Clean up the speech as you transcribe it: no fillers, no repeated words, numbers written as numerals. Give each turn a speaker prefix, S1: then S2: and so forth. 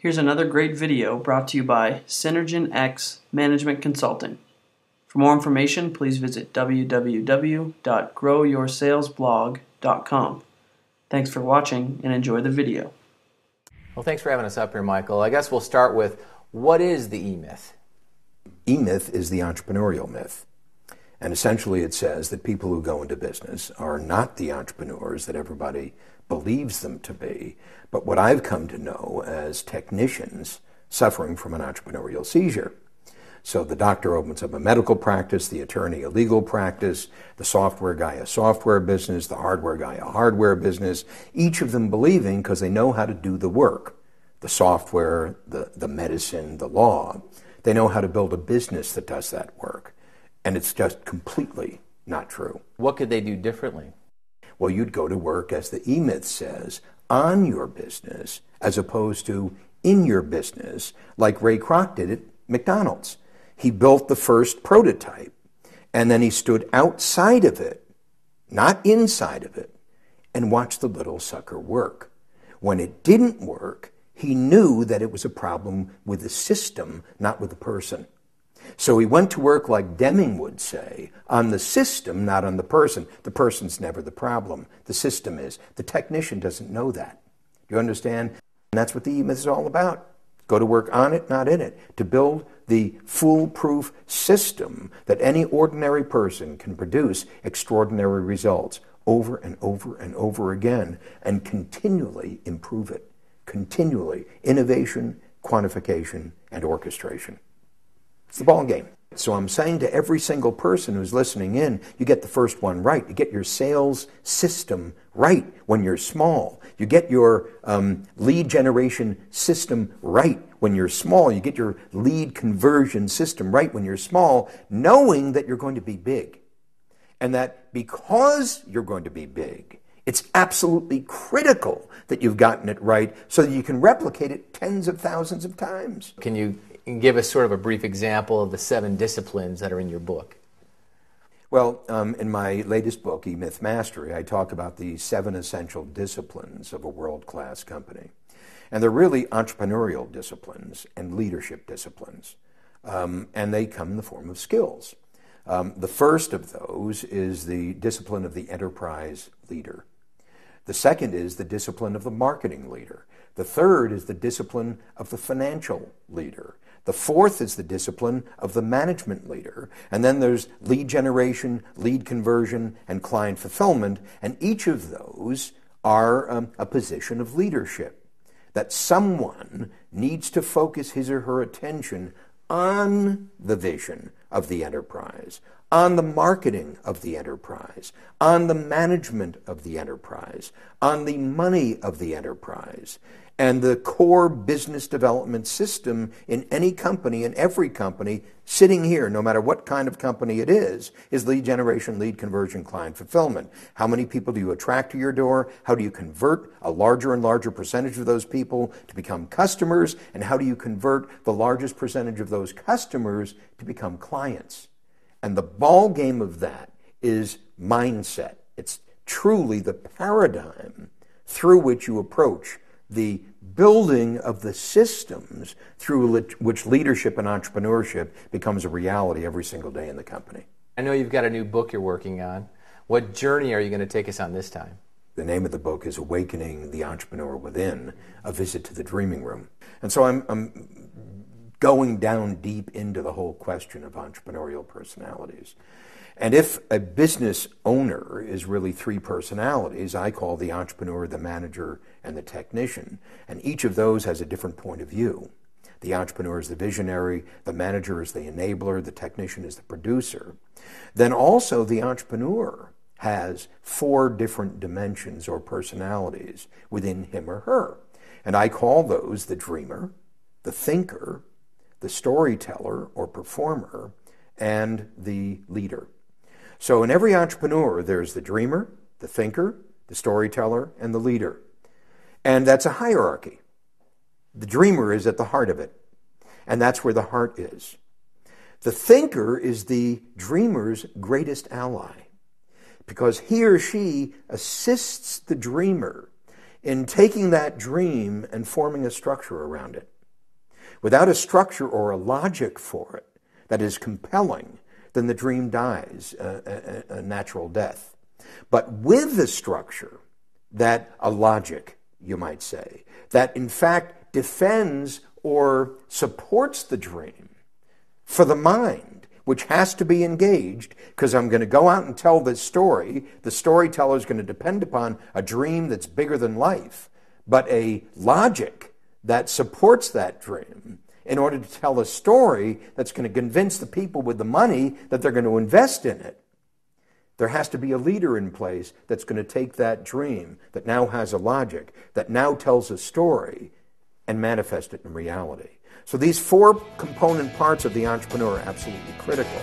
S1: Here's another great video brought to you by Synergen-X Management Consulting. For more information, please visit www.growyoursalesblog.com. Thanks for watching and enjoy the video.
S2: Well, thanks for having us up here, Michael. I guess we'll start with, what is the E-myth?
S3: E-myth is the entrepreneurial myth. And essentially it says that people who go into business are not the entrepreneurs that everybody believes them to be, but what I've come to know as technicians suffering from an entrepreneurial seizure. So the doctor opens up a medical practice, the attorney a legal practice, the software guy a software business, the hardware guy a hardware business, each of them believing, because they know how to do the work, the software, the medicine, the law, they know how to build a business that does that work. And it's just completely not true.
S2: What could they do differently?
S3: Well, you'd go to work, as the E-myth says, on your business, as opposed to in your business, like Ray Kroc did at McDonald's. He built the first prototype, and then he stood outside of it, not inside of it, and watched the little sucker work. When it didn't work, he knew that it was a problem with the system, not with the person. So he went to work, like Deming would say, on the system, not on the person. The person's never the problem. The system is. The technician doesn't know that. Do you understand? And that's what the E-myth is all about. Go to work on it, not in it. To build the foolproof system that any ordinary person can produce extraordinary results over and over and over again, and continually improve it. Continually. Innovation, quantification, and orchestration. It's the ball game. So I'm saying to every single person who's listening in, you get the first one right. You get your sales system right when you're small. You get your lead generation system right when you're small. You get your lead conversion system right when you're small, knowing that you're going to be big. And that because you're going to be big, it's absolutely critical that you've gotten it right so that you can replicate it tens of thousands of times.
S2: Can you give us sort of a brief example of the 7 disciplines that are in your book?
S3: Well, in my latest book, E-Myth Mastery, I talk about the 7 essential disciplines of a world-class company. And they're really entrepreneurial disciplines and leadership disciplines. And they come in the form of skills. The first of those is the discipline of the enterprise leader. The second is the discipline of the marketing leader. The third is the discipline of the financial leader. The fourth is the discipline of the management leader. And then there's lead generation, lead conversion, and client fulfillment. And each of those are a position of leadership. That someone needs to focus his or her attention on the vision of the enterprise, on the marketing of the enterprise, on the management of the enterprise, on the money of the enterprise. And the core business development system in any company, in every company, sitting here, no matter what kind of company it is lead generation, lead conversion, client fulfillment. How many people do you attract to your door? How do you convert a larger and larger percentage of those people to become customers? And how do you convert the largest percentage of those customers to become clients? And the ball game of that is mindset. It's truly the paradigm through which you approach the building of the systems through which leadership and entrepreneurship becomes a reality every single day in the company.
S2: I know you've got a new book you're working on. What journey are you going to take us on this time?
S3: The name of the book is Awakening the Entrepreneur Within, A Visit to the Dreaming Room. And so I'm going down deep into the whole question of entrepreneurial personalities. And if a business owner is really 3 personalities, I call the entrepreneur, the manager, and the technician, and each of those has a different point of view. The entrepreneur is the visionary, the manager is the enabler, the technician is the producer. Then also the entrepreneur has 4 different dimensions or personalities within him or her. And I call those the dreamer, the thinker, the storyteller or performer, and the leader. So in every entrepreneur, there's the dreamer, the thinker, the storyteller, and the leader. And that's a hierarchy. The dreamer is at the heart of it, and that's where the heart is. The thinker is the dreamer's greatest ally, because he or she assists the dreamer in taking that dream and forming a structure around it. Without a structure or a logic for it that is compelling, then the dream dies a natural death. But with the structure, that a logic, you might say, that in fact defends or supports the dream for the mind, which has to be engaged, because I'm going to go out and tell this story. The storyteller is going to depend upon a dream that's bigger than life, but a logic that supports that dream in order to tell a story that's going to convince the people with the money that they're going to invest in it. There has to be a leader in place that's going to take that dream that now has a logic, that now tells a story, and manifest it in reality. So these four component parts of the entrepreneur are absolutely critical.